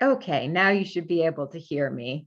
Okay, now you should be able to hear me.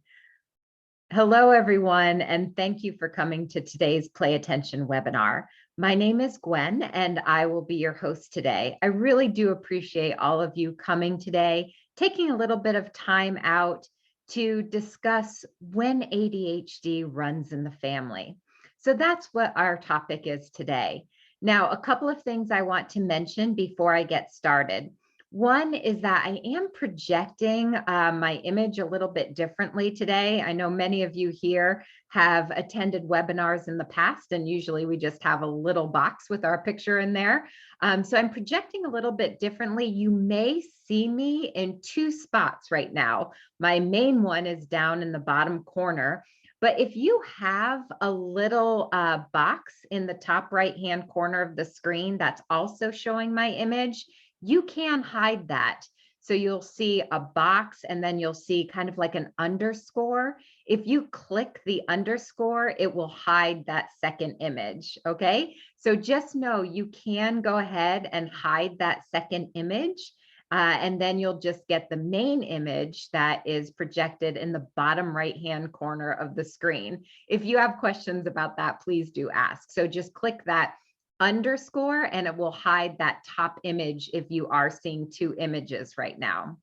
Hello, everyone, and thank you for coming to today's Play Attention webinar. My name is Gwen, and I will be your host today. I really do appreciate all of you coming today, taking a little bit of time out to discuss when ADHD runs in the family. So that's what our topic is today. Now, a couple of things I want to mention before I get started. One is that I am projecting my image a little bit differently today. I know many of you here have attended webinars in the past, and usually we just have a little box with our picture in there. So I'm projecting a little bit differently. You may see me in two spots right now. My main one is down in the bottom corner. But if you have a little box in the top right-hand corner of the screen that's also showing my image, you can hide that. So you'll see a box and then you'll see kind of like an underscore. If you click the underscore, it will hide that second image, okay? So just know you can go ahead and hide that second image, and then you'll just get the main image that is projected in the bottom right-hand corner of the screen. If you have questions about that, please do ask. So just click that underscore and it will hide that top image if you are seeing two images right now.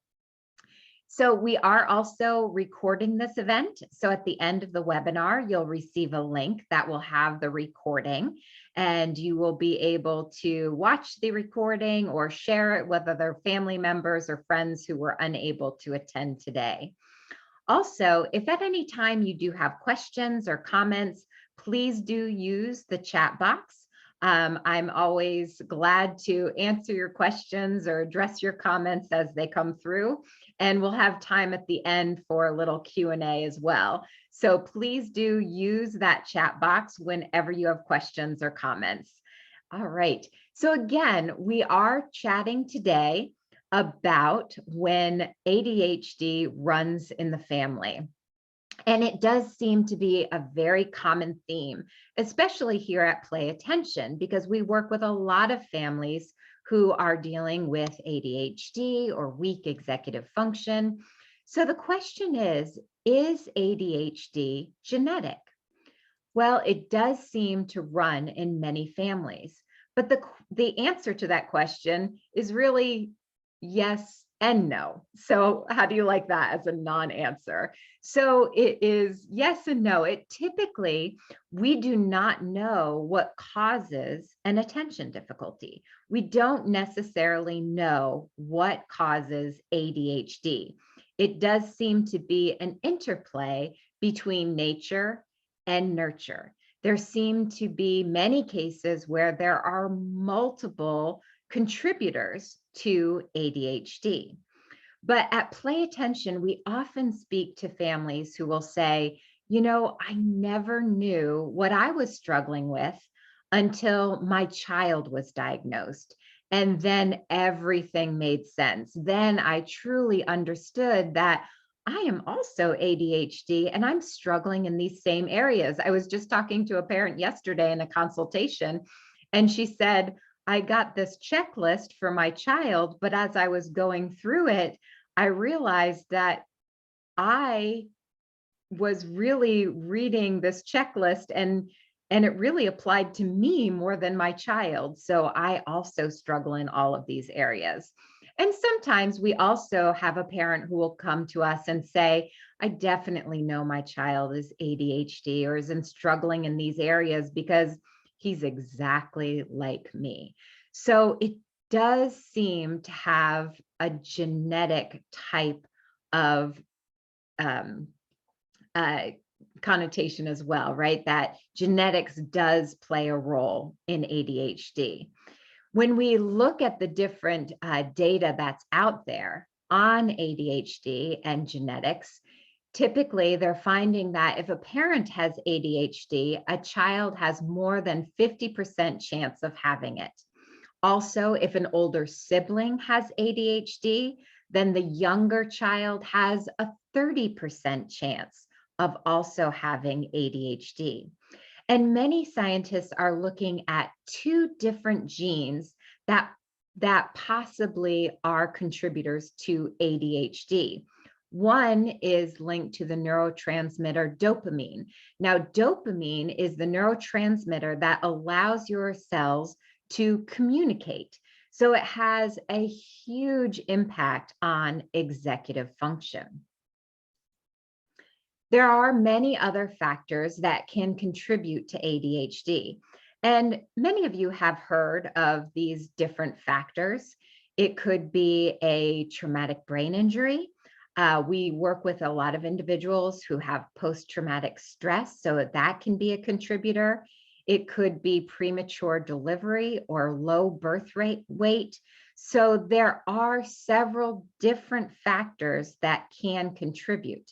So we are also recording this event. So at the end of the webinar, you'll receive a link that will have the recording, and you will be able to watch the recording or share it with other family members or friends who were unable to attend today. Also, if at any time you do have questions or comments, please do use the chat box. I'm always glad to answer your questions or address your comments as they come through. And we'll have time at the end for a little Q&A as well. So please do use that chat box whenever you have questions or comments. All right. So again, we are chatting today about when ADHD runs in the family. And it does seem to be a very common theme, especially here at Play Attention, because we work with a lot of families who are dealing with ADHD or weak executive function. So the question is ADHD genetic? Well, it does seem to run in many families, but the answer to that question is really yes and no. So how do you like that as a non-answer? So it is yes and no. It typically, we do not know what causes an attention difficulty. We don't necessarily know what causes ADHD. It does seem to be an interplay between nature and nurture. There seem to be many cases where there are multiple contributors to ADHD. But at Play Attention, we often speak to families who will say, you know, I never knew what I was struggling with until my child was diagnosed. And then everything made sense. Then I truly understood that I am also ADHD and I'm struggling in these same areas. I was just talking to a parent yesterday in a consultation, and she said, I got this checklist for my child, but as I was going through it, I realized that I was really reading this checklist and it really applied to me more than my child. So I also struggle in all of these areas. And sometimes we also have a parent who will come to us and say, I definitely know my child is ADHD or is struggling in these areas because he's exactly like me. So it does seem to have a genetic type of connotation as well, right? That genetics does play a role in ADHD. When we look at the different data that's out there on ADHD and genetics, typically they're finding that if a parent has ADHD, a child has more than 50% chance of having it. Also, if an older sibling has ADHD, then the younger child has a 30% chance of also having ADHD. And many scientists are looking at two different genes that possibly are contributors to ADHD. One is linked to the neurotransmitter dopamine. Now, dopamine is the neurotransmitter that allows your cells to communicate. So it has a huge impact on executive function. There are many other factors that can contribute to ADHD. And many of you have heard of these different factors. It could be a traumatic brain injury. We work with a lot of individuals who have post-traumatic stress, so that can be a contributor. It could be premature delivery or low birth rate weight. So there are several different factors that can contribute.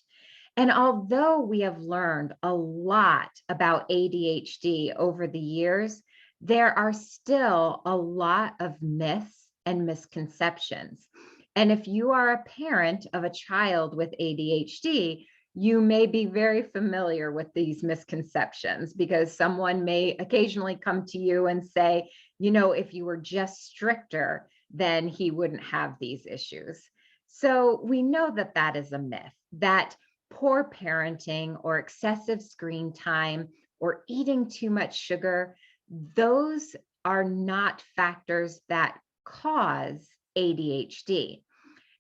And although we have learned a lot about ADHD over the years, there are still a lot of myths and misconceptions. And if you are a parent of a child with ADHD, you may be very familiar with these misconceptions because someone may occasionally come to you and say, you know, if you were just stricter, then he wouldn't have these issues. So we know that that is a myth, that poor parenting or excessive screen time or eating too much sugar, those are not factors that cause ADHD.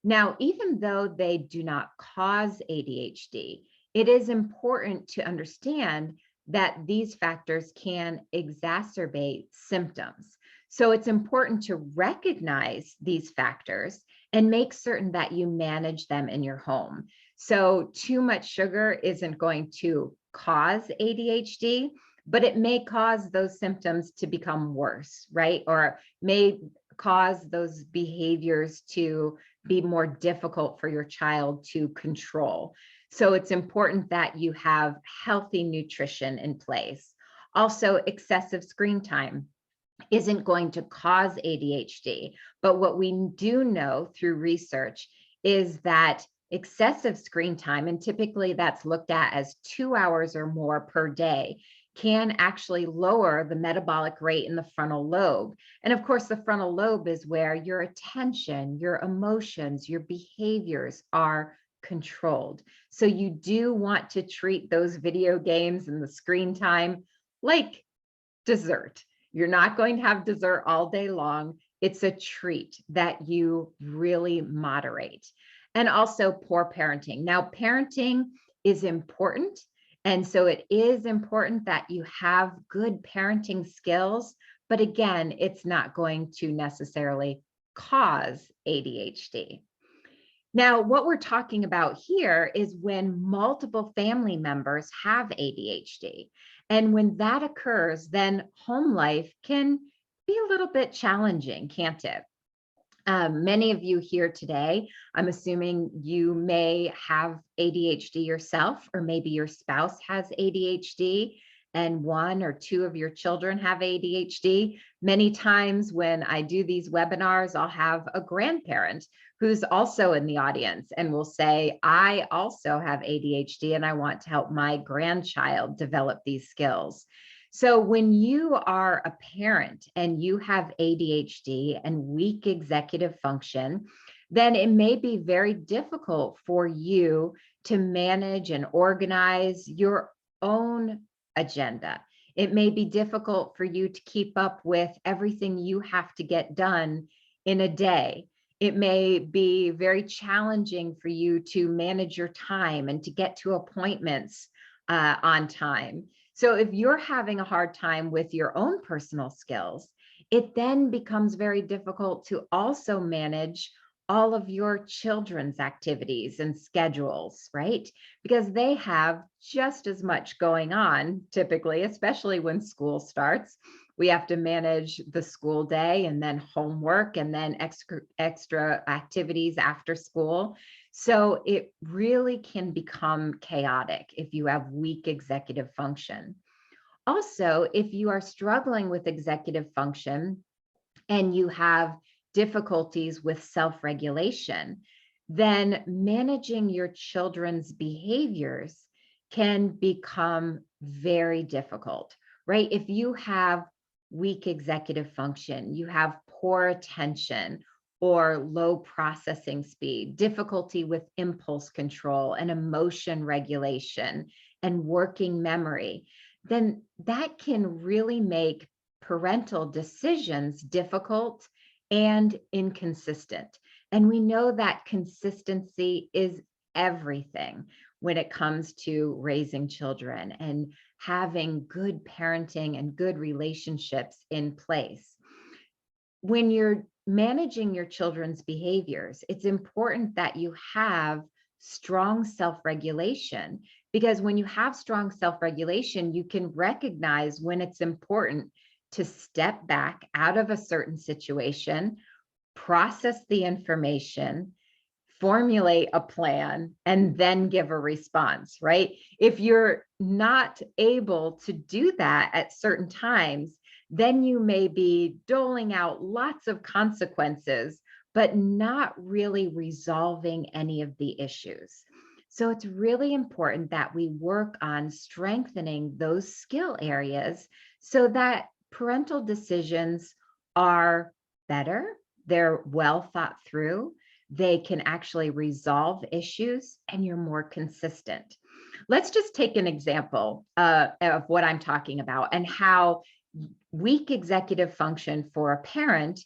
Now, even though they do not cause ADHD, it is important to understand that these factors can exacerbate symptoms. So it's important to recognize these factors and make certain that you manage them in your home. So too much sugar isn't going to cause ADHD, but it may cause those symptoms to become worse, right? Or may cause those behaviors to be more difficult for your child to control. So it's important that you have healthy nutrition in place. Also, excessive screen time isn't going to cause ADHD, but what we do know through research is that excessive screen time, and typically that's looked at as 2 hours or more per day, can actually lower the metabolic rate in the frontal lobe. And of course, the frontal lobe is where your attention, your emotions, your behaviors are controlled. So you do want to treat those video games and the screen time like dessert. You're not going to have dessert all day long. It's a treat that you really moderate. And also poor parenting. Now, parenting is important. And so it is important that you have good parenting skills. But again, it's not going to necessarily cause ADHD. Now, what we're talking about here is when multiple family members have ADHD. And when that occurs, then home life can be a little bit challenging, can't it? Many of you here today, I'm assuming you may have ADHD yourself, or maybe your spouse has ADHD and one or two of your children have ADHD. Many times when I do these webinars, I'll have a grandparent who's also in the audience and will say, I also have ADHD and I want to help my grandchild develop these skills. So when you are a parent and you have ADHD and weak executive function, then it may be very difficult for you to manage and organize your own agenda. It may be difficult for you to keep up with everything you have to get done in a day. It may be very challenging for you to manage your time and to get to appointments on time. So if you're having a hard time with your own personal skills, it then becomes very difficult to also manage all of your children's activities and schedules, right? Because they have just as much going on typically, especially when school starts. We have to manage the school day and then homework and then extra activities after school. So it really can become chaotic if you have weak executive function. Also, if you are struggling with executive function and you have difficulties with self-regulation, then managing your children's behaviors can become very difficult, right? If you have weak executive function, you have poor attention, or low processing speed, difficulty with impulse control and emotion regulation and working memory, then that can really make parental decisions difficult and inconsistent. And we know that consistency is everything when it comes to raising children and having good parenting and good relationships in place. When you're managing your children's behaviors, it's important that you have strong self-regulation, because when you have strong self-regulation, you can recognize when it's important to step back out of a certain situation, process the information, formulate a plan, and then give a response, right? If you're not able to do that at certain times, then you may be doling out lots of consequences, but not really resolving any of the issues. So it's really important that we work on strengthening those skill areas so that parental decisions are better, they're well thought through, they can actually resolve issues, and you're more consistent. Let's just take an example of what I'm talking about and how weak executive function for a parent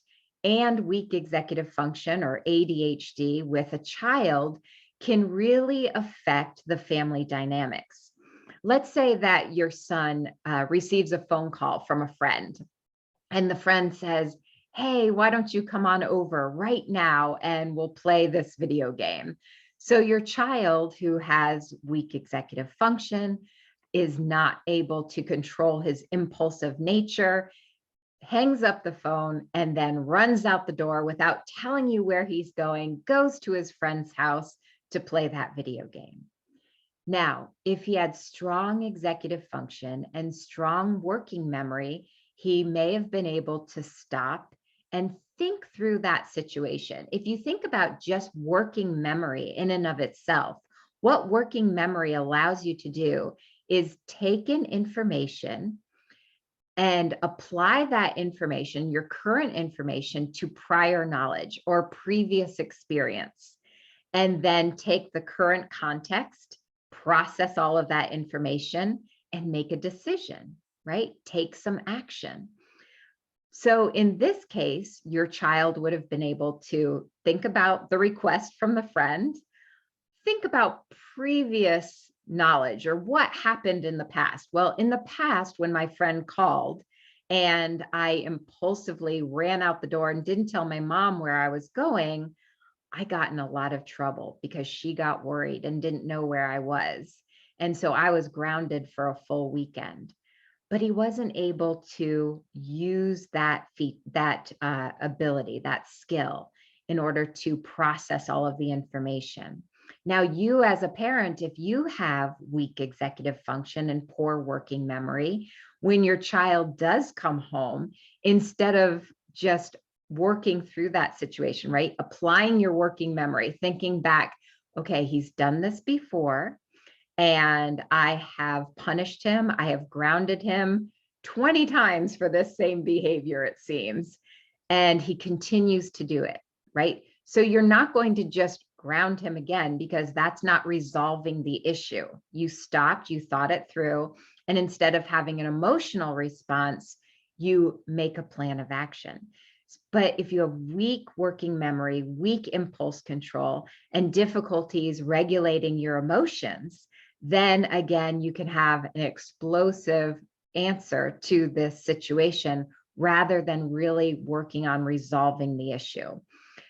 and weak executive function or ADHD with a child can really affect the family dynamics. Let's say that your son receives a phone call from a friend, and the friend says, "Hey, why don't you come on over right now and we'll play this video game?" So your child, who has weak executive function, is not able to control his impulsive nature, hangs up the phone, and then runs out the door without telling you where he's going, goes to his friend's house to play that video game. Now, if he had strong executive function and strong working memory, he may have been able to stop and think through that situation. If you think about just working memory in and of itself, what working memory allows you to do is take in information and apply that information, your current information, to prior knowledge or previous experience, and then take the current context, process all of that information, and make a decision, right? Take some action. So in this case, your child would have been able to think about the request from the friend, think about previous knowledge or what happened in the past. Well, in the past, when my friend called and I impulsively ran out the door and didn't tell my mom where I was going, I got in a lot of trouble because she got worried and didn't know where I was. And so I was grounded for a full weekend. But he wasn't able to use that ability, that skill, in order to process all of the information. Now, you as a parent, if you have weak executive function and poor working memory, when your child does come home, instead of just working through that situation, right? Applying your working memory, thinking back, okay, he's done this before, and I have punished him. I have grounded him 20 times for this same behavior, it seems. And he continues to do it, right? So you're not going to just ground him again, because that's not resolving the issue. You stopped, you thought it through, and instead of having an emotional response, you make a plan of action. But if you have weak working memory, weak impulse control, and difficulties regulating your emotions, then again, you can have an explosive answer to this situation rather than really working on resolving the issue.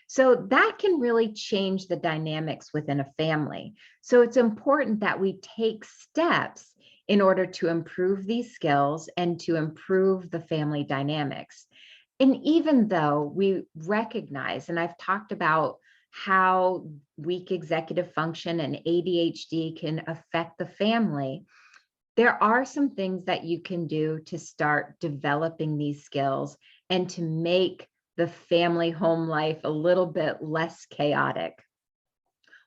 So that can really change the dynamics within a family. So it's important that we take steps in order to improve these skills and to improve the family dynamics. And even though we recognize, and I've talked about how weak executive function and ADHD can affect the family, there are some things that you can do to start developing these skills and to make the family home life a little bit less chaotic.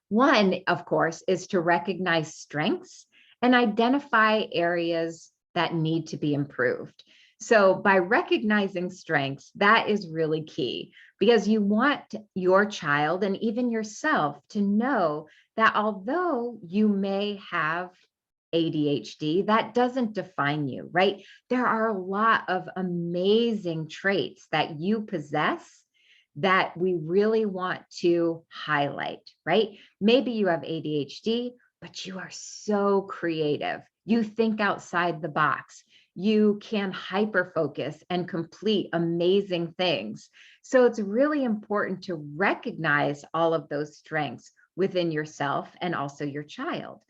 One, of course, is to recognize strengths and identify areas that need to be improved. So by recognizing strengths, that is really key because you want your child and even yourself to know that although you may have ADHD, that doesn't define you, right? There are a lot of amazing traits that you possess that we really want to highlight, right? Maybe you have ADHD, but you are so creative. You think outside the box. You can hyper focus and complete amazing things. So it's really important to recognize all of those strengths within yourself and also your child.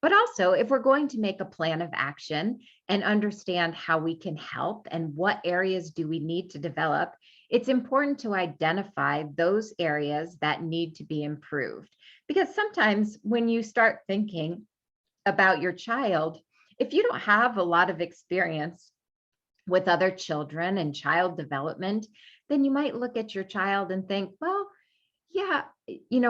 But also, if we're going to make a plan of action and understand how we can help and what areas do we need to develop, it's important to identify those areas that need to be improved. Because sometimes when you start thinking about your child, if you don't have a lot of experience with other children and child development, then you might look at your child and think, well, yeah,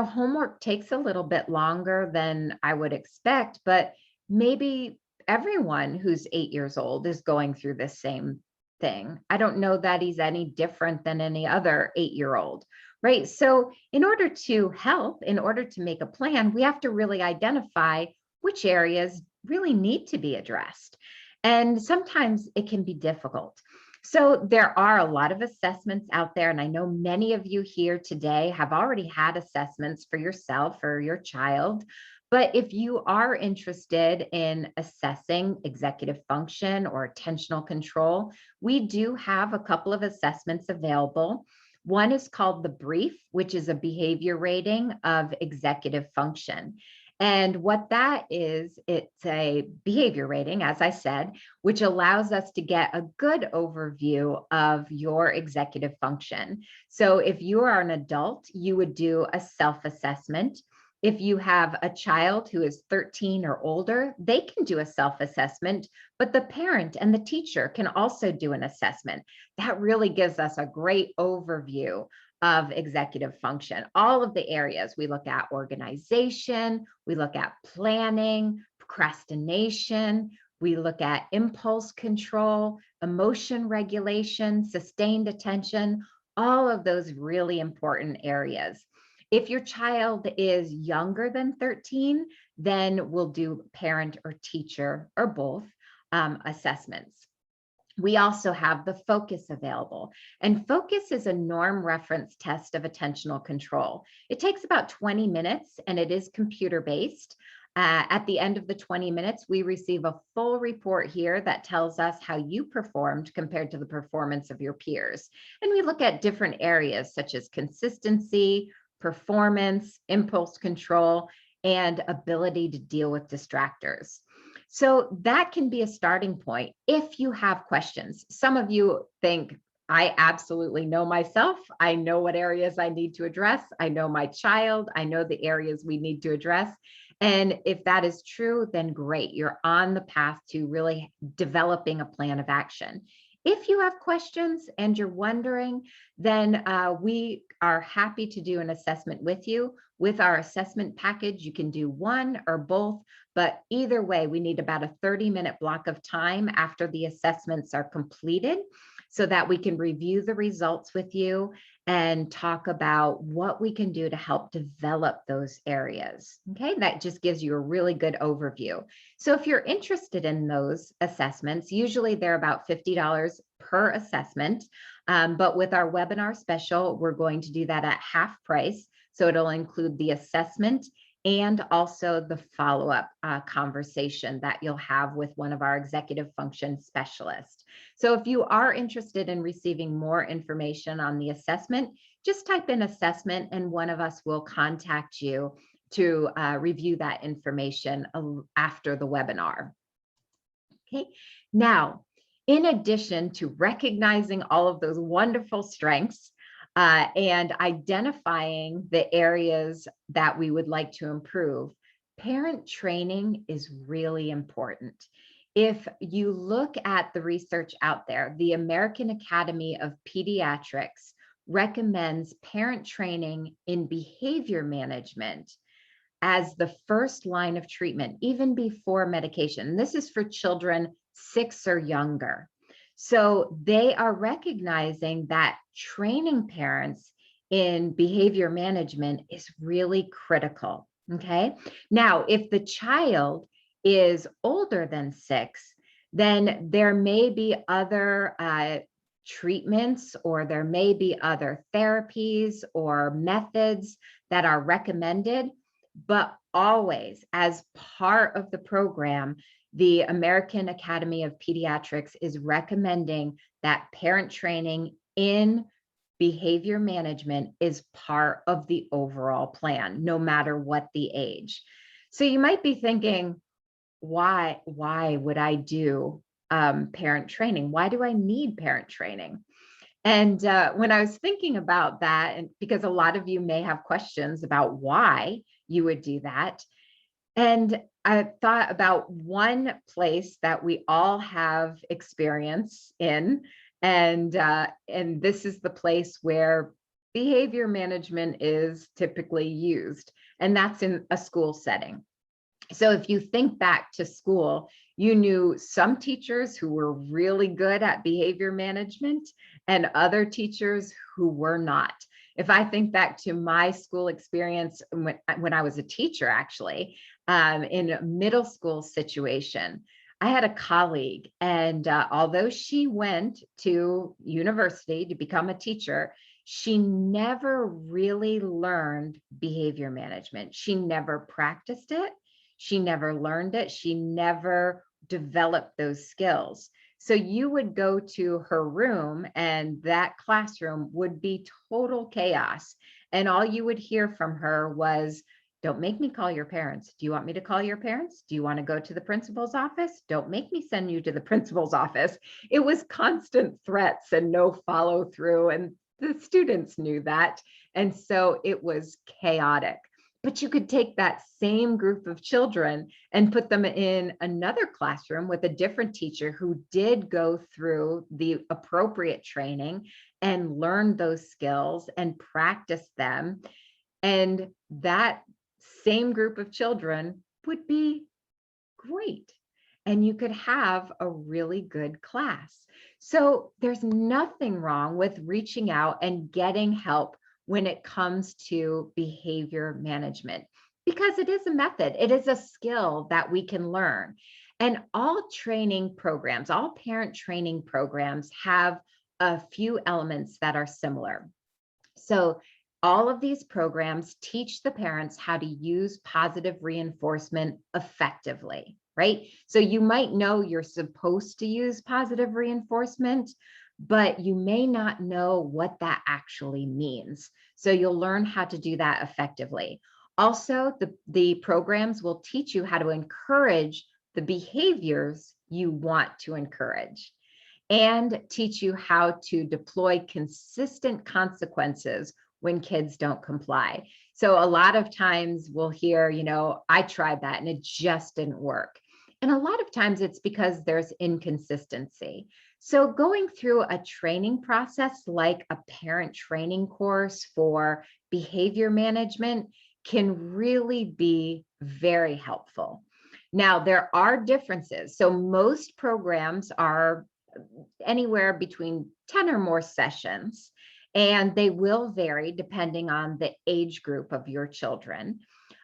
homework takes a little bit longer than I would expect, but maybe everyone who's 8 years old is going through the same thing. I don't know that he's any different than any other 8-year-old, right? So, in order to help, in order to make a plan, we have to really identify which areas really need to be addressed. And sometimes it can be difficult. So there are a lot of assessments out there, and I know many of you here today have already had assessments for yourself or your child. But if you are interested in assessing executive function or attentional control, we do have a couple of assessments available. One is called the Brief, which is a behavior rating of executive function. And what that is, it's a behavior rating, as I said, which allows us to get a good overview of your executive function. So if you are an adult, you would do a self-assessment. If you have a child who is 13 or older, they can do a self-assessment, but the parent and the teacher can also do an assessment. That really gives us a great overview of executive function. All of the areas we look at: organization, we look at planning, procrastination, we look at impulse control, emotion regulation, sustained attention, all of those really important areas. If your child is younger than 13, then we'll do parent or teacher or both assessments. We also have the Focus available, and Focus is a norm reference test of attentional control. It takes about 20 minutes and it is computer based. At the end of the 20 minutes, we receive a full report here that tells us how you performed compared to the performance of your peers. And we look at different areas such as consistency, performance, impulse control, and ability to deal with distractors. So that can be a starting point if you have questions. Some of you think, I absolutely know myself. I know what areas I need to address. I know my child. I know the areas we need to address. And if that is true, then great. You're on the path to really developing a plan of action. If you have questions and you're wondering, then we are happy to do an assessment with you. With our assessment package, you can do one or both, but either way, we need about a 30-minute block of time after the assessments are completed so that we can review the results with you and talk about what we can do to help develop those areas. Okay, that just gives you a really good overview. So if you're interested in those assessments, usually they're about $50 per assessment, but with our webinar special, we're going to do that at half price. So it'll include the assessment and also the follow-up conversation that you'll have with one of our executive function specialists. So if you are interested in receiving more information on the assessment, just type in assessment and one of us will contact you to review that information after the webinar. Okay, now, in addition to recognizing all of those wonderful strengths, and identifying the areas that we would like to improve, parent training is really important. If you look at the research out there, the American Academy of Pediatrics recommends parent training in behavior management as the first line of treatment, even before medication. This is for children 6 or younger. So they are recognizing that training parents in behavior management is really critical. Okay. Now, if the child is older than 6, then there may be other treatments, or there may be other therapies or methods that are recommended. But always, as part of the program, the American Academy of Pediatrics is recommending that parent training in behavior management is part of the overall plan, no matter what the age. So you might be thinking, why would I do parent training? Why do I need parent training? And when I was thinking about that, and because a lot of you may have questions about why you would do that, and I thought about one place that we all have experience in, and this is the place where behavior management is typically used, and that's in a school setting. So if you think back to school, you knew some teachers who were really good at behavior management and other teachers who were not. If I think back to my school experience when I was a teacher, actually, in a middle school situation, I had a colleague, and although she went to university to become a teacher, she never really learned behavior management. She never practiced it. She never learned it. She never developed those skills. So you would go to her room, and that classroom would be total chaos. And all you would hear from her was, "Don't make me call your parents. Do you want me to call your parents? Do you want to go to the principal's office? Don't make me send you to the principal's office." It was constant threats and no follow through. And the students knew that. And so it was chaotic. But you could take that same group of children and put them in another classroom with a different teacher who did go through the appropriate training and learn those skills and practice them. And that same group of children would be great. And you could have a really good class. So there's nothing wrong with reaching out and getting help when it comes to behavior management, because it is a method, it is a skill that we can learn. And all training programs, all parent training programs have a few elements that are similar. So all of these programs teach the parents how to use positive reinforcement effectively, right? So you might know you're supposed to use positive reinforcement, but you may not know what that actually means. So you'll learn how to do that effectively. Also, the programs will teach you how to encourage the behaviors you want to encourage, and teach you how to deploy consistent consequences when kids don't comply. So a lot of times we'll hear, I tried that and it just didn't work. And a lot of times it's because there's inconsistency. So going through a training process like a parent training course for behavior management can really be very helpful. Now, there are differences. So most programs are anywhere between 10 or more sessions, and they will vary depending on the age group of your children.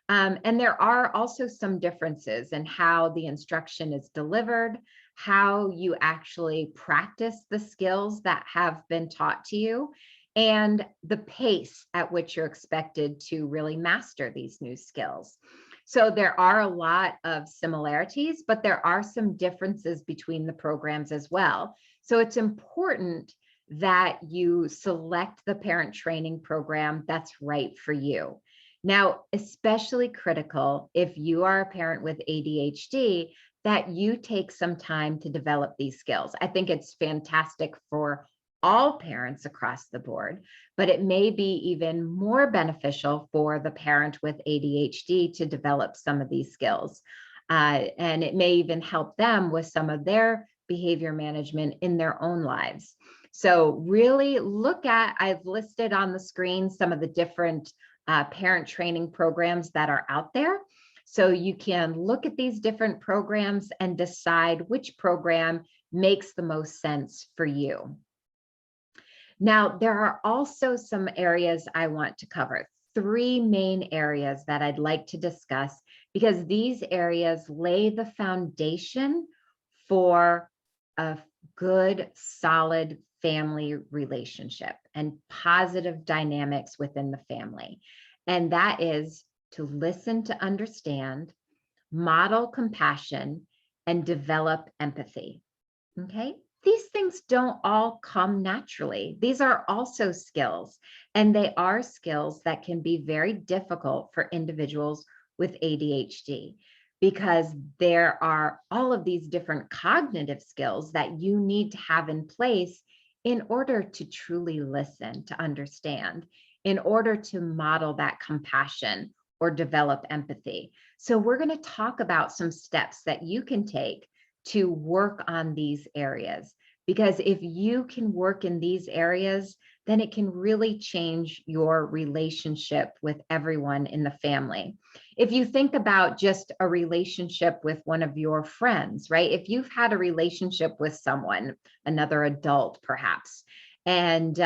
And there are also some differences in how the instruction is delivered, how you actually practice the skills that have been taught to you, and the pace at which you're expected to really master these new skills. So there are a lot of similarities, but there are some differences between the programs as well. So it's important that you select the parent training program that's right for you. Now, especially critical if you are a parent with ADHD, that you take some time to develop these skills. I think it's fantastic for all parents across the board, but it may be even more beneficial for the parent with ADHD to develop some of these skills. And it may even help them with some of their behavior management in their own lives. So really I've listed on the screen some of the different parent training programs that are out there. So you can look at these different programs and decide which program makes the most sense for you. Now, there are also some areas I want to cover, three main areas that I'd like to discuss, because these areas lay the foundation for a good, solid family relationship and positive dynamics within the family. And that is to listen to understand, model compassion, and develop empathy. Okay. These things don't all come naturally. These are also skills, and they are skills that can be very difficult for individuals with ADHD, because there are all of these different cognitive skills that you need to have in place in order to truly listen, to understand, in order to model that compassion or develop empathy. So we're going to talk about some steps that you can take to work on these areas, because if you can work in these areas, then it can really change your relationship with everyone in the family. If you think about just a relationship with one of your friends, right? If you've had a relationship with someone, another adult perhaps, and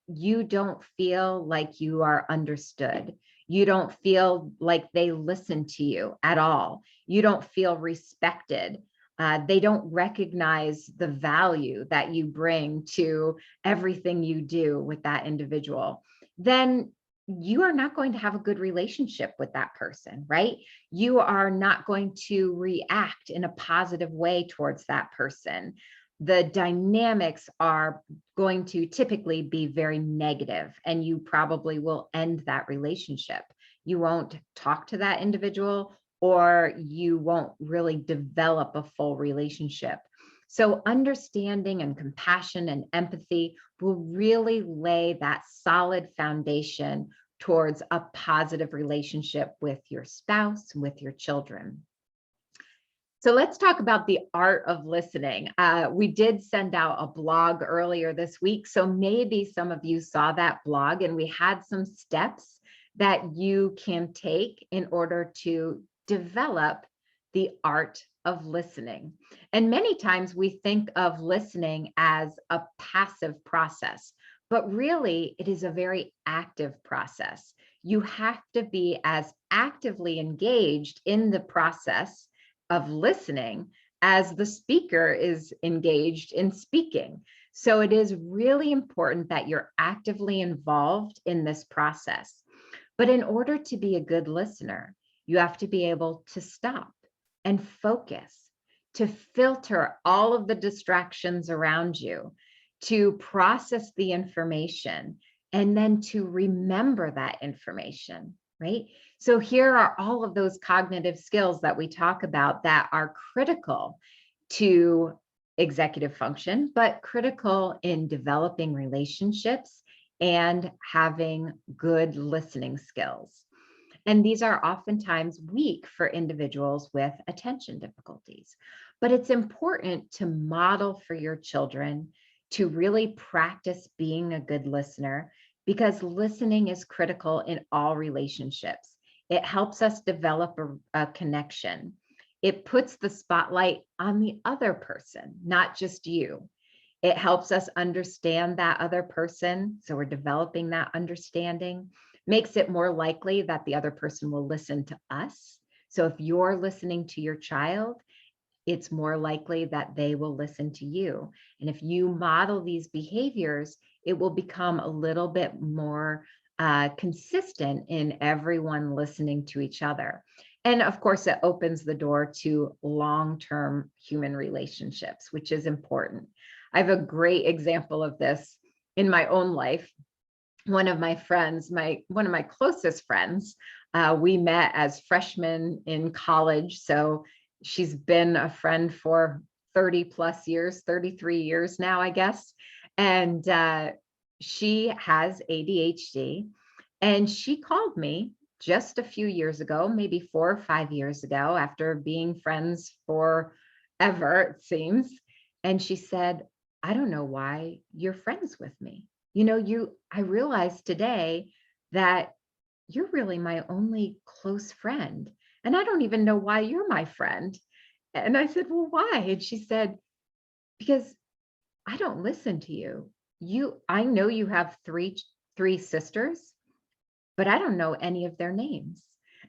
you don't feel like you are understood, you don't feel like they listen to you at all, you don't feel respected, they don't recognize the value that you bring to everything you do with that individual, then you are not going to have a good relationship with that person, right? You are not going to react in a positive way towards that person. The dynamics are going to typically be very negative, and you probably will end that relationship. You won't talk to that individual, or you won't really develop a full relationship. So understanding and compassion and empathy will really lay that solid foundation towards a positive relationship with your spouse, with your children. So let's talk about the art of listening. We did send out a blog earlier this week, so maybe some of you saw that blog, and we had some steps that you can take in order to develop the art of listening. And many times we think of listening as a passive process, but really it is a very active process. You have to be as actively engaged in the process of listening as the speaker is engaged in speaking. So it is really important that you're actively involved in this process. But in order to be a good listener, you have to be able to stop and focus, to filter all of the distractions around you, to process the information, and then to remember that information, right? So here are all of those cognitive skills that we talk about that are critical to executive function, but critical in developing relationships and having good listening skills. And these are oftentimes weak for individuals with attention difficulties. But it's important to model for your children to really practice being a good listener, because listening is critical in all relationships. It helps us develop a connection. It puts the spotlight on the other person, not just you. It helps us understand that other person. So we're developing that understanding. Makes it more likely that the other person will listen to us. So if you're listening to your child, it's more likely that they will listen to you. And if you model these behaviors, it will become a little bit more consistent in everyone listening to each other. And of course, it opens the door to long-term human relationships, which is important. I have a great example of this in my own life. One of my friends, one of my closest friends, we met as freshmen in college. So she's been a friend for 30 plus years, 33 years now, I guess. And she has ADHD. And she called me just a few years ago, maybe 4 or 5 years ago, after being friends forever, it seems. And she said, I don't know why you're friends with me. You know, I realized today that you're really my only close friend. And I don't even know why you're my friend. And I said, well, why? And she said, because I don't listen to you. I know you have three sisters, but I don't know any of their names.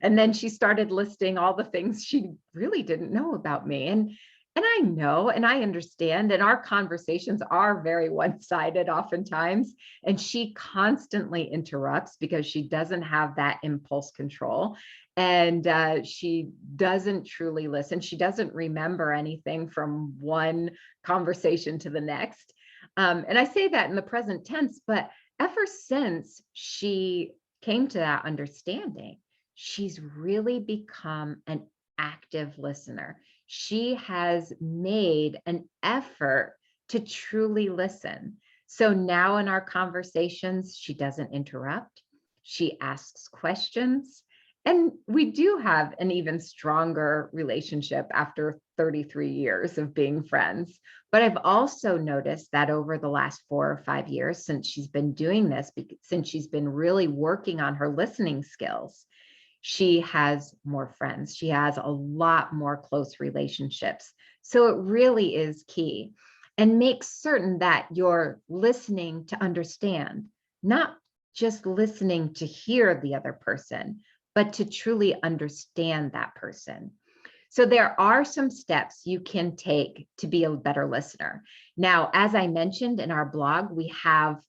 And then she started listing all the things she really didn't know about me. And I know, and I understand, and our conversations are very one-sided oftentimes. And she constantly interrupts because she doesn't have that impulse control. And she doesn't truly listen. She doesn't remember anything from one conversation to the next. And I say that in the present tense, but ever since she came to that understanding, she's really become an active listener. She has made an effort to truly listen. So now in our conversations, she doesn't interrupt. She asks questions. And we do have an even stronger relationship after 33 years of being friends. But I've also noticed that over the last 4 or 5 years, since she's been doing this, since she's been really working on her listening skills, she has more friends. She has a lot more close relationships. So it really is key. And make certain that you're listening to understand, not just listening to hear the other person, but to truly understand that person. So there are some steps you can take to be a better listener. Now, as I mentioned in our blog, we have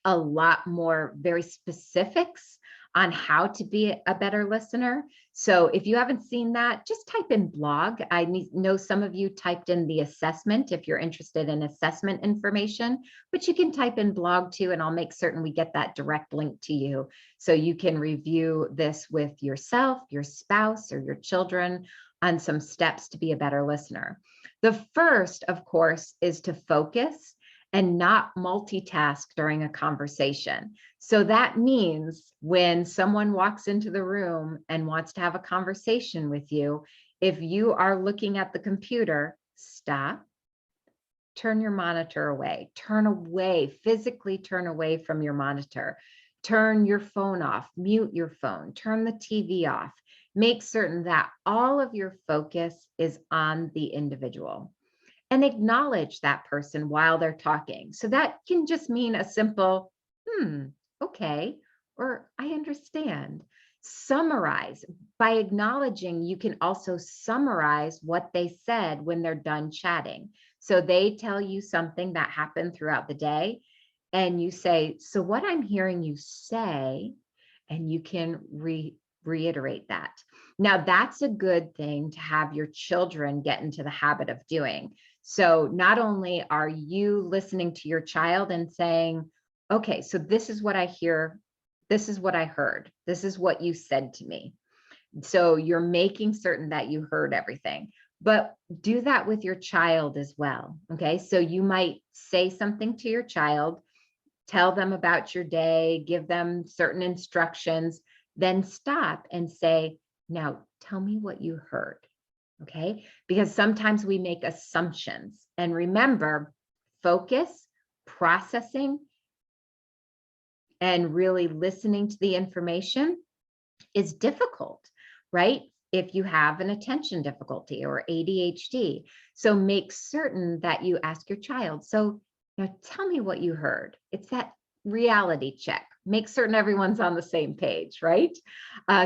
a lot more very specifics on how to be a better listener. So if you haven't seen that, just type in blog. I know some of you typed in the assessment if you're interested in assessment information, but you can type in blog too, and I'll make certain we get that direct link to you so you can review this with yourself, your spouse, or your children on some steps to be a better listener. The first, of course, is to focus and not multitask during a conversation. So that means when someone walks into the room and wants to have a conversation with you, if you are looking at the computer, stop, turn your monitor away, physically turn away from your monitor, turn your phone off, mute your phone, turn the TV off. Make certain that all of your focus is on the individual. And acknowledge that person while they're talking. So that can just mean a simple, okay, or I understand. Summarize. By acknowledging, you can also summarize what they said when they're done chatting. So they tell you something that happened throughout the day, and you say, so what I'm hearing you say, and you can reiterate that. Now, that's a good thing to have your children get into the habit of doing. So not only are you listening to your child and saying, okay, so this is what I hear, this is what I heard, this is what you said to me. So you're making certain that you heard everything, but do that with your child as well. Okay, so you might say something to your child, tell them about your day, give them certain instructions, then stop and say, now tell me what you heard. Okay, because sometimes we make assumptions. And remember, focus, processing, and really listening to the information is difficult, right? If you have an attention difficulty or ADHD. So make certain that you ask your child, so now tell me what you heard. It's that reality check. Make certain everyone's on the same page, right?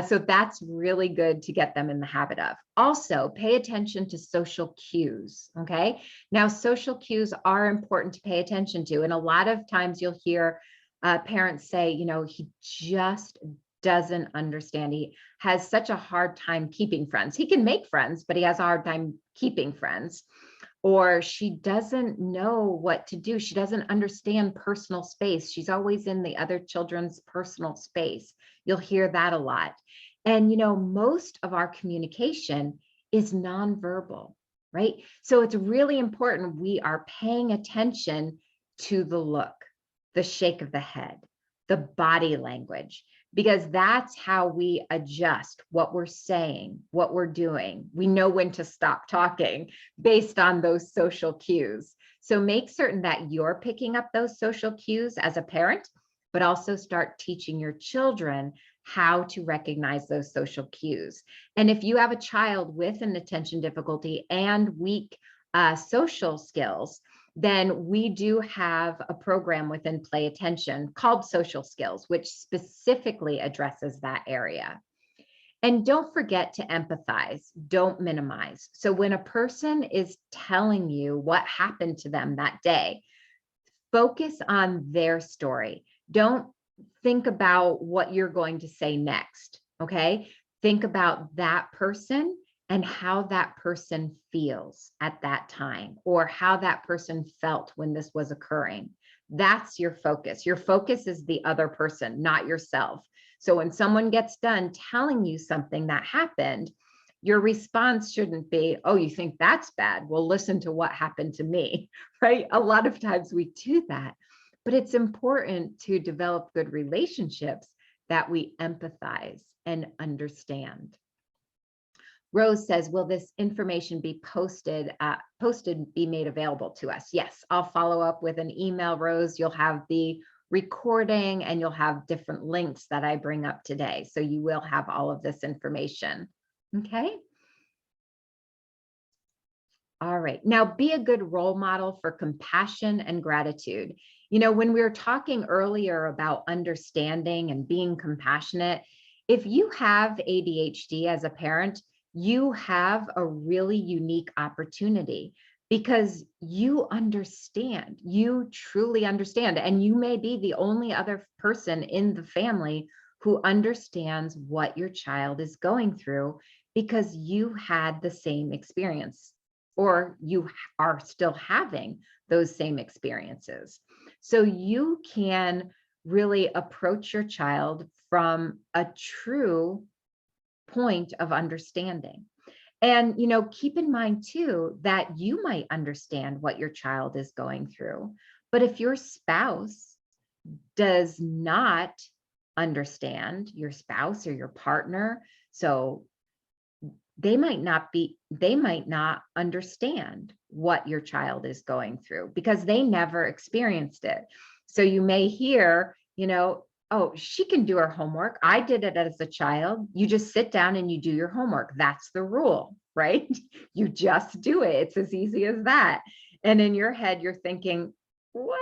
So that's really good to get them in the habit of. Also, pay attention to social cues, okay? Now, social cues are important to pay attention to. And a lot of times you'll hear parents say, you know, he just doesn't understand. He has such a hard time keeping friends. He can make friends, but he has a hard time keeping friends. Or she doesn't know what to do. She doesn't understand personal space. She's always in the other children's personal space. You'll hear that a lot. And, you know, most of our communication is nonverbal, right? So it's really important we are paying attention to the look, the shake of the head, the body language, because that's how we adjust what we're saying, what we're doing. We know when to stop talking based on those social cues. So make certain that you're picking up those social cues as a parent, but also start teaching your children how to recognize those social cues. And if you have a child with an attention difficulty and weak social skills, then we do have a program within Play Attention called Social Skills, which specifically addresses that area. And don't forget to empathize, don't minimize. So when a person is telling you what happened to them that day, focus on their story. Don't think about what you're going to say next, okay? Think about that person and how that person feels at that time, or how that person felt when this was occurring. That's your focus. Your focus is the other person, not yourself. So when someone gets done telling you something that happened, your response shouldn't be, oh, you think that's bad? Well, listen to what happened to me, right? A lot of times we do that, but it's important to develop good relationships that we empathize and understand. Rose says, will this information be posted, be made available to us? Yes, I'll follow up with an email, Rose. You'll have the recording and you'll have different links that I bring up today. So you will have all of this information. Okay. All right. Now be a good role model for compassion and gratitude. You know, when we were talking earlier about understanding and being compassionate, if you have ADHD as a parent, you have a really unique opportunity because you understand, you truly understand, and you may be the only other person in the family who understands what your child is going through because you had the same experience, or you are still having those same experiences. So you can really approach your child from a true point of understanding. And, you know, keep in mind too, that you might understand what your child is going through, but if your spouse does not understand, your spouse or your partner, so they might not understand what your child is going through because they never experienced it. So you may hear, you know, oh, she can do her homework. I did it as a child. You just sit down and you do your homework. That's the rule, right? You just do it. It's as easy as that. And in your head, you're thinking, well,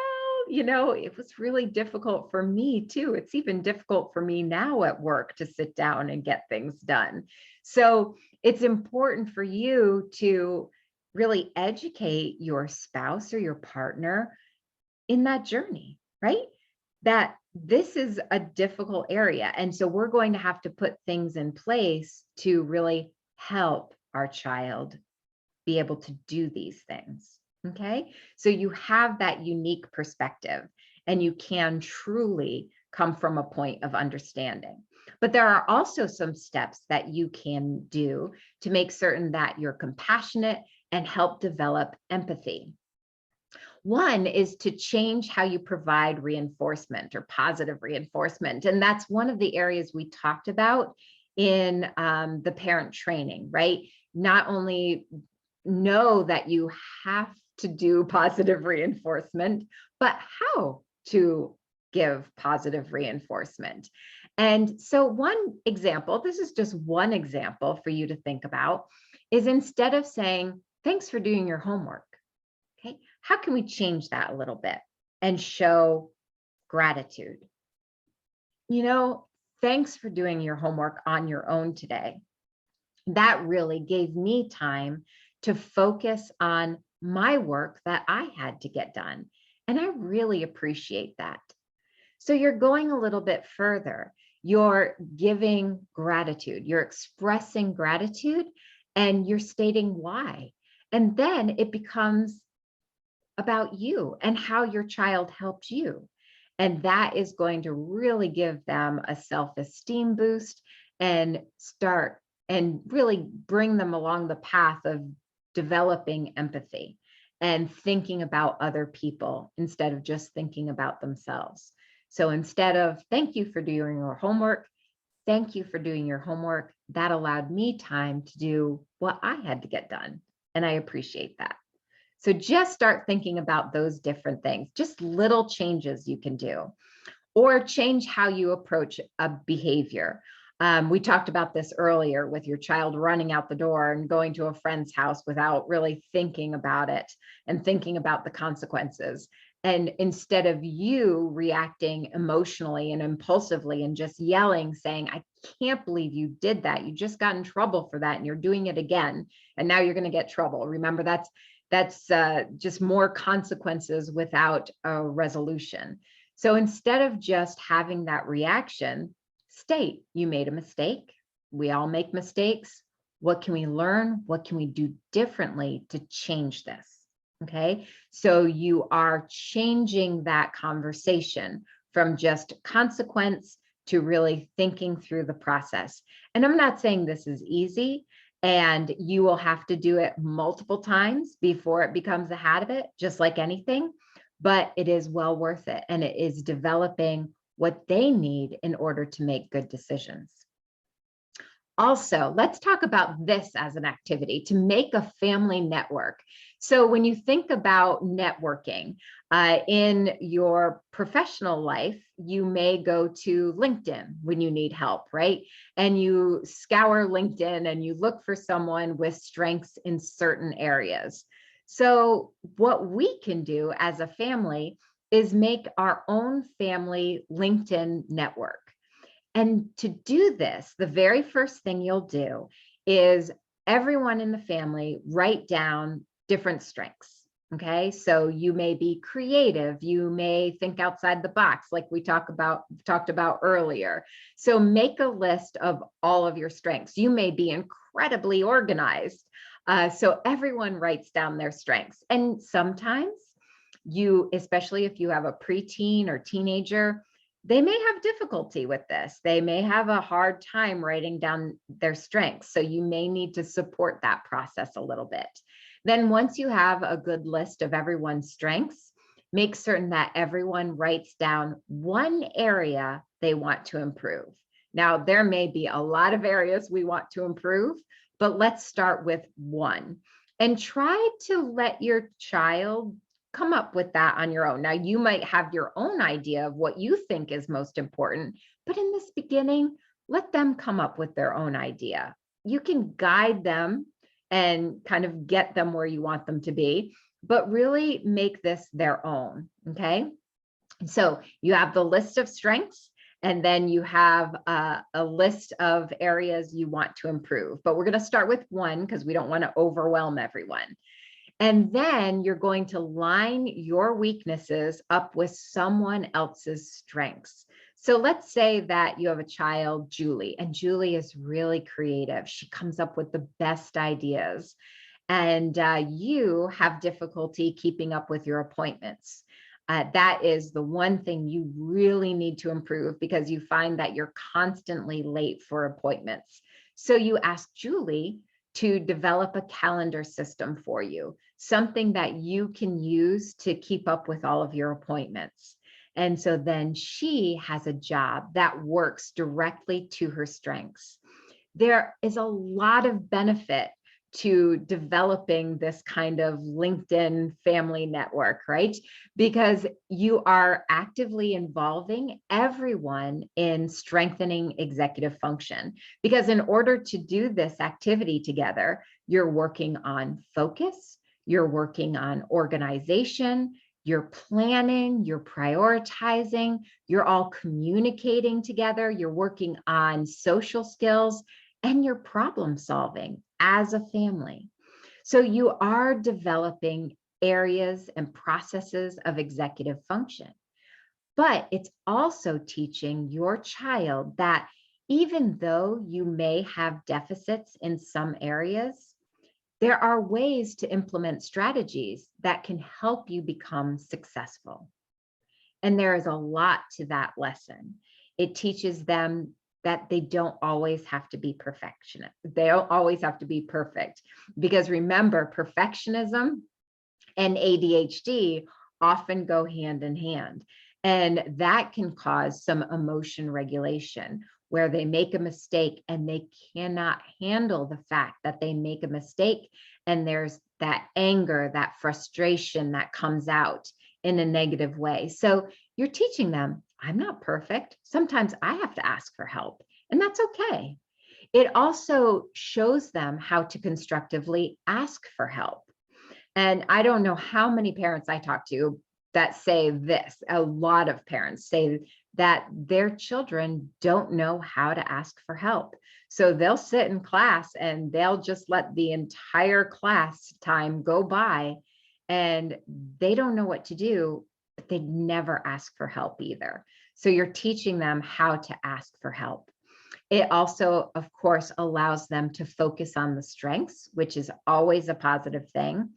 you know, it was really difficult for me too. It's even difficult for me now at work to sit down and get things done. So it's important for you to really educate your spouse or your partner in that journey, right? That this is a difficult area. And so we're going to have to put things in place to really help our child be able to do these things. Okay. So you have that unique perspective and you can truly come from a point of understanding. But there are also some steps that you can do to make certain that you're compassionate and help develop empathy. One is to change how you provide reinforcement or positive reinforcement. And that's one of the areas we talked about in the parent training, right? Not only know that you have to do positive reinforcement, but how to give positive reinforcement. And so one example, this is just one example for you to think about, is instead of saying, thanks for doing your homework, okay, how can we change that a little bit and show gratitude? You know, thanks for doing your homework on your own today. That really gave me time to focus on my work that I had to get done. And I really appreciate that. So you're going a little bit further. You're giving gratitude, you're expressing gratitude, and you're stating why. And then it becomes about you and how your child helped you. And that is going to really give them a self-esteem boost and start and really bring them along the path of developing empathy and thinking about other people instead of just thinking about themselves. So instead of thank you for doing your homework, thank you for doing your homework. That allowed me time to do what I had to get done. And I appreciate that. So just start thinking about those different things, just little changes you can do, or change how you approach a behavior. We talked about this earlier with your child running out the door and going to a friend's house without really thinking about it and thinking about the consequences. And instead of you reacting emotionally and impulsively and just yelling, saying, I can't believe you did that. You just got in trouble for that and you're doing it again. And now you're going to get trouble. Remember, that's just more consequences without a resolution. So instead of just having that reaction, state, you made a mistake. We all make mistakes. What can we learn? What can we do differently to change this? Okay, so you are changing that conversation from just consequence to really thinking through the process. And I'm not saying this is easy, and you will have to do it multiple times before it becomes a habit, just like anything, but it is well worth it. And it is developing what they need in order to make good decisions. Also, let's talk about this as an activity to make a family network. So when you think about networking in your professional life, you may go to LinkedIn when you need help, right? And you scour LinkedIn and you look for someone with strengths in certain areas. So what we can do as a family is make our own family LinkedIn network. And to do this, the very first thing you'll do is everyone in the family write down different strengths. Okay, so you may be creative, you may think outside the box, like we talked about earlier. So make a list of all of your strengths. You may be incredibly organized. So everyone writes down their strengths. And sometimes you, especially if you have a preteen or teenager, they may have difficulty with this. They may have a hard time writing down their strengths. So you may need to support that process a little bit. Then once you have a good list of everyone's strengths, make certain that everyone writes down one area they want to improve. Now, there may be a lot of areas we want to improve, but let's start with one and try to let your child come up with that on your own. Now, you might have your own idea of what you think is most important, but in this beginning, let them come up with their own idea. You can guide them and kind of get them where you want them to be, but really make this their own, okay? So you have the list of strengths, and then you have a list of areas you want to improve. But we're going to start with one because we don't want to overwhelm everyone. And then you're going to line your weaknesses up with someone else's strengths. So let's say that you have a child, Julie, and Julie is really creative. She comes up with the best ideas, and you have difficulty keeping up with your appointments. That is the one thing you really need to improve because you find that you're constantly late for appointments. So you ask Julie to develop a calendar system for you, something that you can use to keep up with all of your appointments. And so then she has a job that works directly to her strengths. There is a lot of benefit to developing this kind of LinkedIn family network, right? Because you are actively involving everyone in strengthening executive function. Because in order to do this activity together, you're working on focus, you're working on organization, you're planning, you're prioritizing, you're all communicating together, you're working on social skills, and you're problem solving as a family. So you are developing areas and processes of executive function. But it's also teaching your child that even though you may have deficits in some areas, there are ways to implement strategies that can help you become successful. And there is a lot to that lesson. It teaches them that they don't always have to be perfectionist. They don't always have to be perfect. Because remember, perfectionism and ADHD often go hand in hand. And that can cause some emotion regulation where they make a mistake and they cannot handle the fact that they make a mistake. And there's that anger, that frustration that comes out in a negative way. So you're teaching them, I'm not perfect. Sometimes I have to ask for help. and that's okay. It also shows them how to constructively ask for help. And I don't know how many parents I talk to that say this. A lot of parents say that their children don't know how to ask for help. So they'll sit in class and they'll just let the entire class time go by and they don't know what to do, but they never ask for help either. So you're teaching them how to ask for help. It also, of course, allows them to focus on the strengths, which is always a positive thing.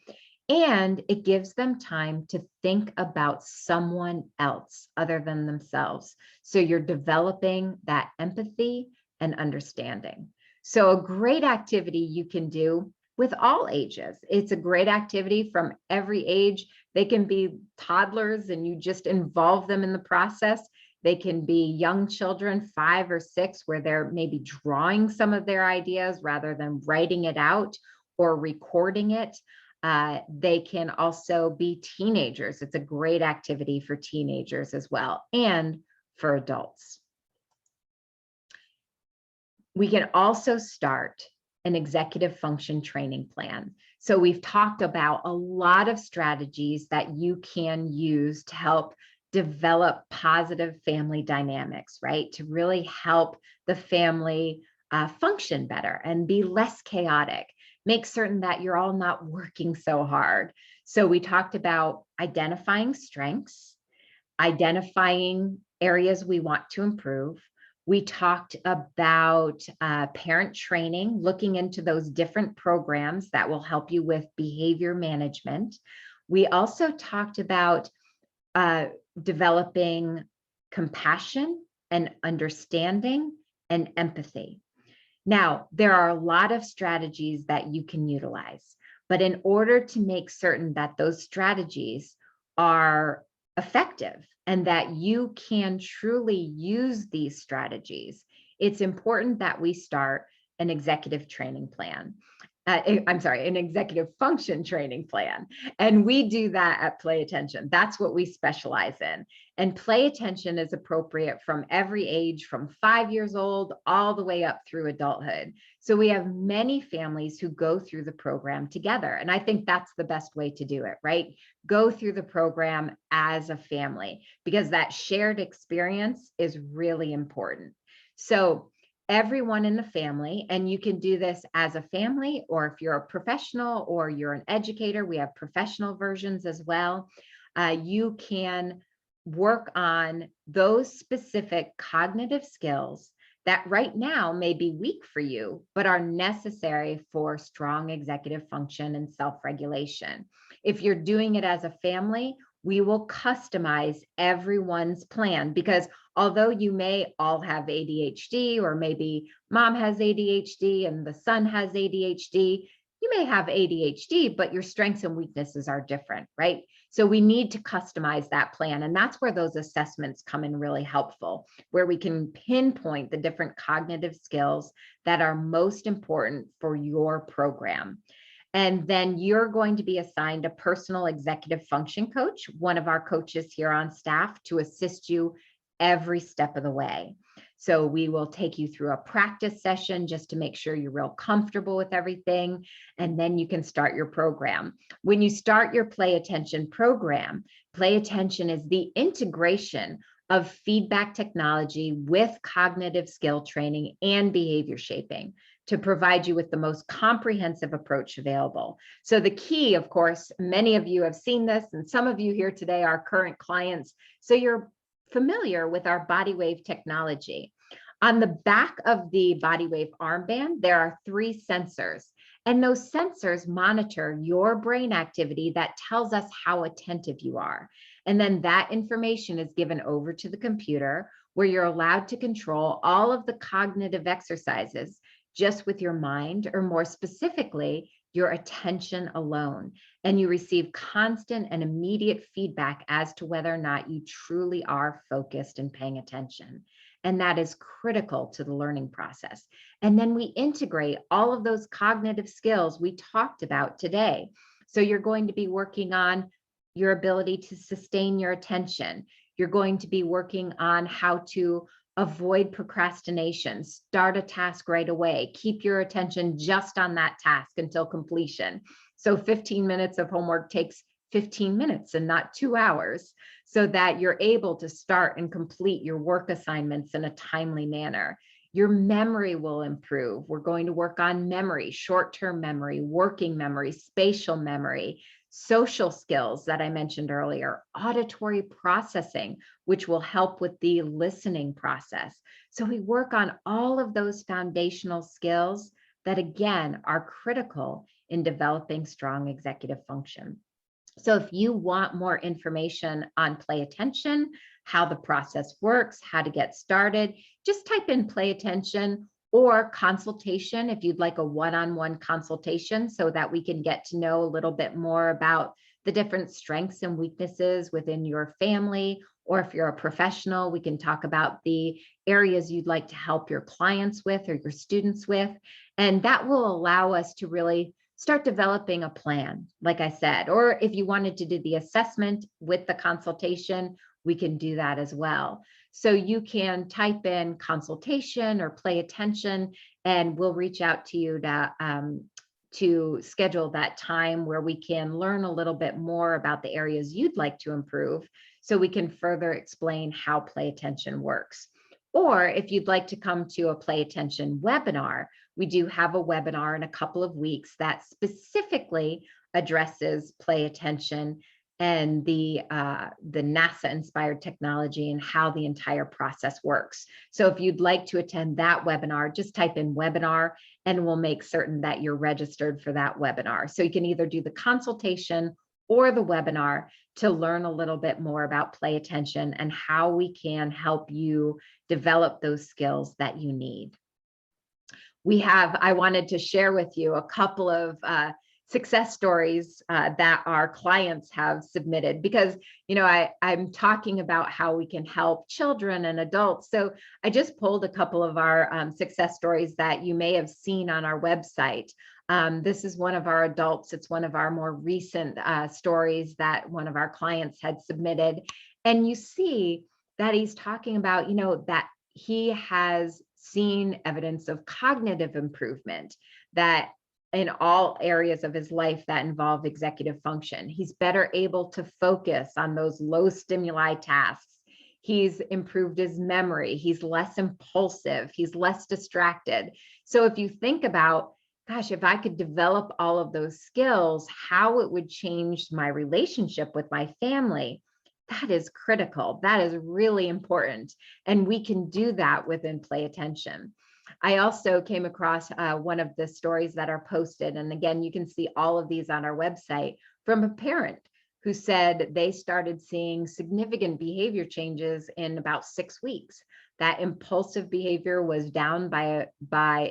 And it gives them time to think about someone else other than themselves. So you're developing that empathy and understanding. So a great activity you can do with all ages. It's a great activity from every age. They can be toddlers and you just involve them in the process. They can be young children, 5 or 6, where they're maybe drawing some of their ideas rather than writing it out or recording it. They can also be teenagers. It's a great activity for teenagers as well, and for adults. We can also start an executive function training plan. So we've talked about a lot of strategies that you can use to help develop positive family dynamics, right? To really help the family function better and be less chaotic. Make certain that you're all not working so hard. So we talked about identifying strengths, identifying areas we want to improve. We talked about parent training, looking into those different programs that will help you with behavior management. We also talked about developing compassion and understanding and empathy. Now, there are a lot of strategies that you can utilize, but in order to make certain that those strategies are effective and that you can truly use these strategies, it's important that we start an executive training plan. An executive function training plan. And we do that at Play Attention. That's what we specialize in. And Play Attention is appropriate from every age, from 5 years old all the way up through adulthood. So we have many families who go through the program together. And I think that's the best way to do it, right? Go through the program as a family, because that shared experience is really important. So everyone in the family, and you can do this as a family, or if you're a professional or you're an educator, we have professional versions as well. You can work on those specific cognitive skills that right now may be weak for you, but are necessary for strong executive function and self-regulation. If you're doing it as a family, we will customize everyone's plan, because although you may all have ADHD, or maybe mom has ADHD and the son has ADHD, you may have ADHD, but your strengths and weaknesses are different, right? So we need to customize that plan. And that's where those assessments come in really helpful, where we can pinpoint the different cognitive skills that are most important for your program. And then you're going to be assigned a personal executive function coach, one of our coaches here on staff, to assist you every step of the way. So we will take you through a practice session just to make sure you're real comfortable with everything. And then you can start your program. When you start your Play Attention program, Play Attention is the integration of feedback technology with cognitive skill training and behavior shaping to provide you with the most comprehensive approach available. So the key, of course, many of you have seen this, and some of you here today are current clients, so you're familiar with our body wave technology. On the back of the body wave armband, there are 3 sensors, and those sensors monitor your brain activity that tells us how attentive you are. And then that information is given over to the computer, where you're allowed to control all of the cognitive exercises just with your mind, or more specifically, your attention alone. And you receive constant and immediate feedback as to whether or not you truly are focused and paying attention. And that is critical to the learning process. And then we integrate all of those cognitive skills we talked about today. So you're going to be working on your ability to sustain your attention. You're going to be working on how to Avoid procrastination. Start a task right away. Keep your attention just on that task until completion. So 15 minutes of homework takes 15 minutes and not 2 hours, so that you're able to start and complete your work assignments in a timely manner. Your memory will improve. We're going to work on memory, short-term memory, working memory, spatial memory, social skills that I mentioned earlier, auditory processing, which will help with the listening process. So we work on all of those foundational skills that, again, are critical in developing strong executive function. So if you want more information on play attention, how the process works, how to get started, just type in play attention or consultation if you'd like a one-on-one consultation, so that we can get to know a little bit more about the different strengths and weaknesses within your family. Or if you're a professional, we can talk about the areas you'd like to help your clients with or your students with. And that will allow us to really start developing a plan, like I said. Or if you wanted to do the assessment with the consultation, we can do that as well. So you can type in consultation or play attention, and we'll reach out to you to schedule that time where we can learn a little bit more about the areas you'd like to improve, so we can further explain how play attention works. Or if you'd like to come to a play attention webinar, we do have a webinar in a couple of weeks that specifically addresses play attention and the NASA inspired technology and how the entire process works. So if you'd like to attend that webinar, just type in webinar and we'll make certain that you're registered for that webinar. So you can either do the consultation or the webinar to learn a little bit more about play attention and how we can help you develop those skills that you need. I wanted to share with you a couple of success stories that our clients have submitted, because I'm talking about how we can help children and adults. So I just pulled a couple of our success stories that you may have seen on our website. This is one of our adults. It's one of our more recent stories that one of our clients had submitted. And you see that he's talking about, that he has seen evidence of cognitive improvement, that in all areas of his life that involve executive function. He's better able to focus on those low stimuli tasks. He's improved his memory. He's less impulsive. He's less distracted. So if you think about, gosh, if I could develop all of those skills, how it would change my relationship with my family, that is critical. That is really important. And we can do that within play attention. I also came across one of the stories that are posted. And again, you can see all of these on our website, from a parent who said they started seeing significant behavior changes in about 6 weeks. That impulsive behavior was down by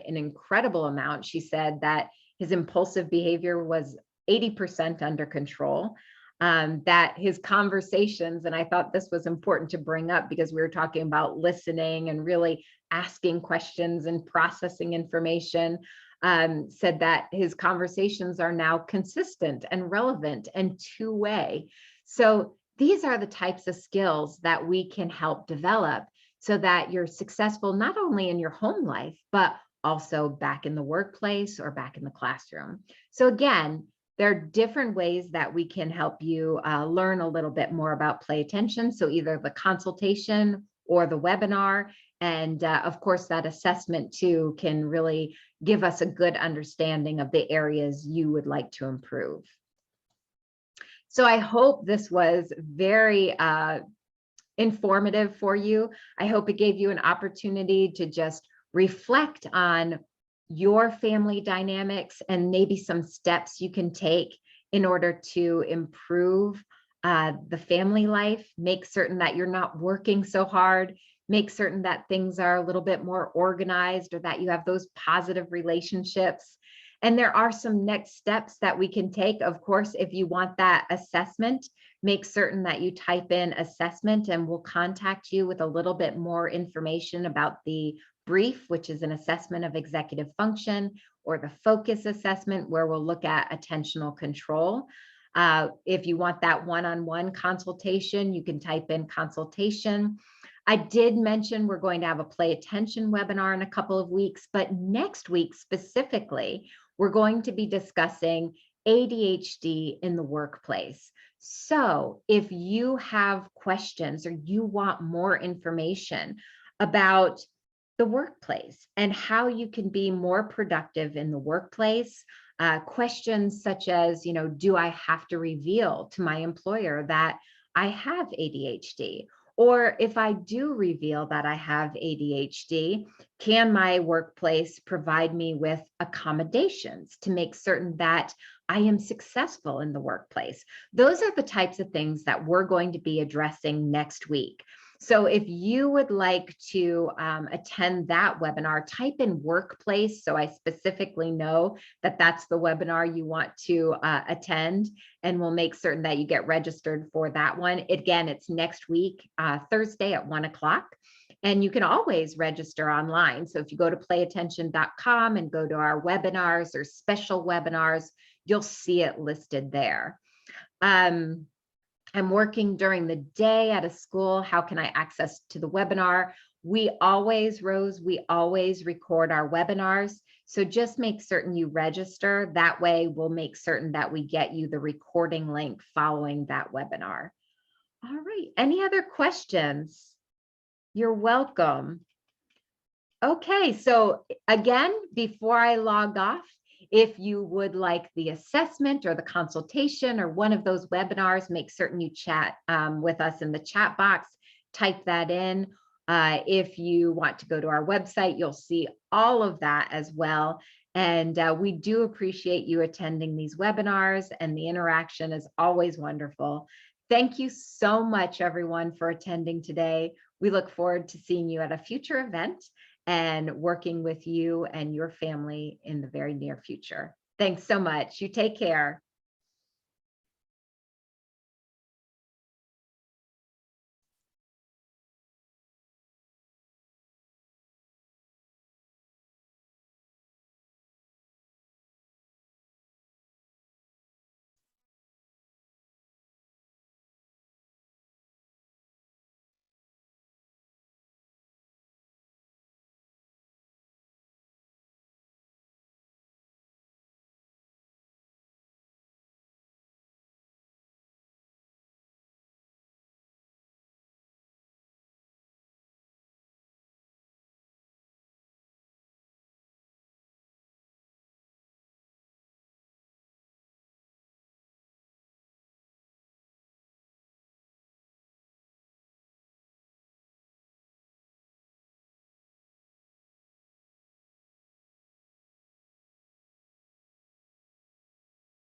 an incredible amount. She said that his impulsive behavior was 80% under control. That his conversations, and I thought this was important to bring up because we were talking about listening and really asking questions and processing information, said that his conversations are now consistent and relevant and two-way. So these are the types of skills that we can help develop so that you're successful not only in your home life, but also back in the workplace or back in the classroom. So again, there are different ways that we can help you learn a little bit more about play attention. So either the consultation or the webinar. And of course, that assessment too can really give us a good understanding of the areas you would like to improve. So I hope this was very informative for you. I hope it gave you an opportunity to just reflect on your family dynamics and maybe some steps you can take in order to improve the family life, make certain that you're not working so hard, make certain that things are a little bit more organized, or that you have those positive relationships. And there are some next steps that we can take. Of course, if you want that assessment, make certain that you type in assessment and we'll contact you with a little bit more information about the brief, which is an assessment of executive function, or the focus assessment, where we'll look at attentional control. If you want that one-on-one consultation, you can type in consultation. I did mention we're going to have a play attention webinar in a couple of weeks, but next week specifically, we're going to be discussing ADHD in the workplace. So if you have questions or you want more information about the workplace and how you can be more productive in the workplace, questions such as, do I have to reveal to my employer that I have ADHD? Or if I do reveal that I have ADHD, can my workplace provide me with accommodations to make certain that I am successful in the workplace? Those are the types of things that we're going to be addressing next week. So if you would like to attend that webinar, type in workplace so I specifically know that that's the webinar you want to attend, and we'll make certain that you get registered for that one. Again, it's next week, Thursday at 1 o'clock. And you can always register online. So if you go to playattention.com and go to our webinars or special webinars, you'll see it listed there. I'm working during the day at a school. How can I access to the webinar? We always, Rose, we always record our webinars. So just make certain you register. That way we'll make certain that we get you the recording link following that webinar. All right, any other questions? You're welcome. Okay, so again, before I log off, if you would like the assessment or the consultation or one of those webinars, make certain you chat with us in the chat box, type that in. If you want to go to our website, you'll see all of that as well. And we do appreciate you attending these webinars, and the interaction is always wonderful. Thank you so much, everyone, for attending today. We look forward to seeing you at a future event and working with you and your family in the very near future. Thanks so much. You take care.